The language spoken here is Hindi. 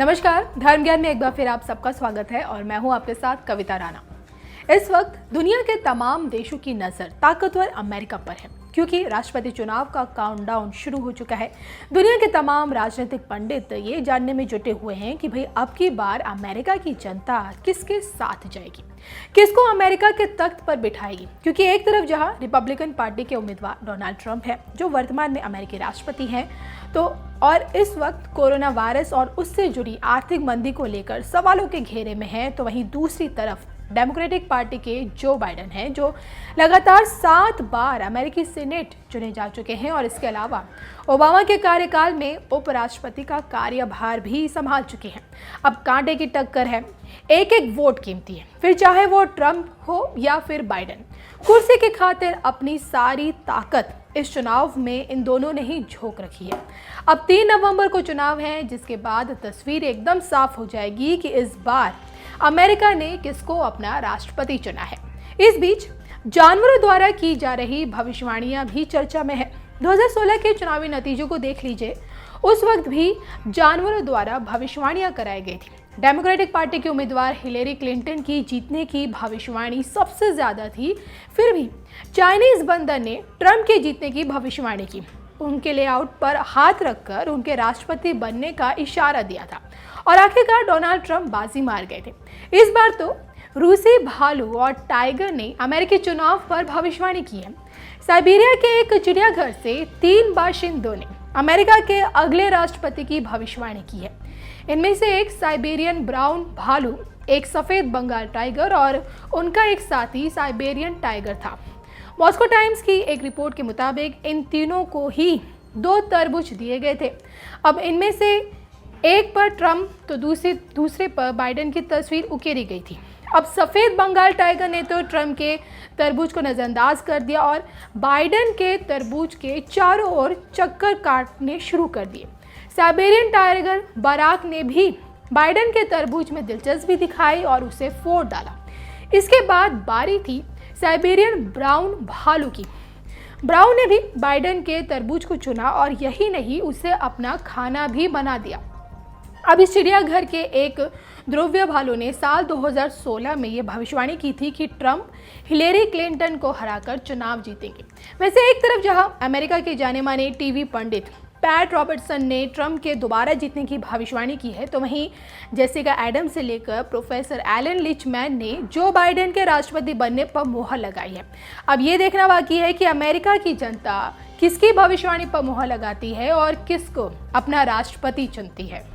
नमस्कार, धर्म ज्ञान में एक बार फिर आप सबका स्वागत है और मैं हूं आपके साथ कविता राणा। इस वक्त दुनिया के तमाम देशों की नज़र ताकतवर अमेरिका पर है क्योंकि राष्ट्रपति चुनाव का काउंटडाउन शुरू हो चुका है। दुनिया के तमाम राजनीतिक पंडित ये जानने में जुटे हुए हैं कि भाई अब की बार अमेरिका की जनता किसके साथ जाएगी, किसको अमेरिका के तख्त पर बिठाएगी। क्योंकि एक तरफ जहां रिपब्लिकन पार्टी के उम्मीदवार डोनाल्ड ट्रंप हैं, जो वर्तमान में अमेरिकी राष्ट्रपति हैं, तो और इस वक्त कोरोना वायरस और उससे जुड़ी आर्थिक मंदी को लेकर सवालों के घेरे में है, तो वहीं दूसरी तरफ डेमोक्रेटिक पार्टी के जो बाइडेन हैं, जो लगातार 7 बार अमेरिकी सीनेट चुने जा चुके हैं और इसके अलावा ओबामा के कार्यकाल में उपराष्ट्रपति का कार्यभार भी संभाल चुके हैं। अब कांटे की टक्कर है, एक एक वोट कीमती है, फिर चाहे वो ट्रंप हो या फिर बाइडेन। कुर्सी की खातिर अपनी सारी ताकत इस चुनाव में इन दोनों ने ही झोंक रखी है। अब 3 नवंबर को चुनाव है, जिसके बाद तस्वीर एकदम साफ हो जाएगी कि इस बार अमेरिका ने किसको अपना राष्ट्रपति चुना है। इस बीच जानवरों द्वारा की जा रही भविष्यवाणियां भी चर्चा में है। 2016 के चुनावी नतीजों को देख लीजिए, उस वक्त भी जानवरों द्वारा भविष्यवाणियां कराई गई थी। डेमोक्रेटिक पार्टी के उम्मीदवार हिलेरी क्लिंटन की जीतने की भविष्यवाणी सबसे ज्यादा थी, फिर भी चाइनीज बंदर ने ट्रंप के जीतने की भविष्यवाणी की। उनके लेआउट पर हाथ रखकर उनके राष्ट्रपति बनने का इशारा दिया था और आखिरकार डोनाल्ड ट्रंप बाजी मार गए थे। इस बार तो रूसी भालू और टाइगर ने अमेरिकी चुनाव पर भविष्यवाणी की है। साइबेरिया के एक चिड़ियाघर से 3 बाशिंदों ने अमेरिका के अगले राष्ट्रपति की भविष्यवाणी की है। इनमें से एक साइबेरियन ब्राउन भालू, एक सफेद बंगाल टाइगर और उनका एक साथी साइबेरियन टाइगर था। मॉस्को टाइम्स की एक रिपोर्ट के मुताबिक इन तीनों को ही 2 तरबूज दिए गए थे। अब इनमें से एक पर ट्रंप तो दूसरे पर बाइडेन की तस्वीर उकेरी गई थी। अब सफ़ेद बंगाल टाइगर ने तो ट्रंप के तरबूज को नज़रअंदाज कर दिया और बाइडेन के तरबूज के चारों ओर चक्कर काटने शुरू कर दिए। साइबेरियन टाइगर बराक ने भी बाइडेन के तरबूज में दिलचस्पी दिखाई और उसे फोड़ डाला। इसके बाद बारी थी साइबेरियन ब्राउन भालू की। ब्राउन ने भी बाइडेन के तरबूज को चुना और यही नहीं, उसे अपना खाना भी बना दिया। अब इस चिड़ियाघर के एक ध्रुवीय भालू ने साल 2016 में ये भविष्यवाणी की थी कि ट्रंप हिलेरी क्लिंटन को हराकर चुनाव जीतेंगे। वैसे एक तरफ जहां अमेरिका के जाने माने टीवी पंडित पैट रॉबर्टसन ने ट्रंप के दोबारा जीतने की भविष्यवाणी की है, तो वहीं जेसिका एडम से लेकर प्रोफेसर एलन लिचमैन ने जो बाइडेन के राष्ट्रपति बनने पर मोहर लगाई है। अब ये देखना बाकी है कि अमेरिका की जनता किसकी भविष्यवाणी पर मोहर लगाती है और किसको अपना राष्ट्रपति चुनती है।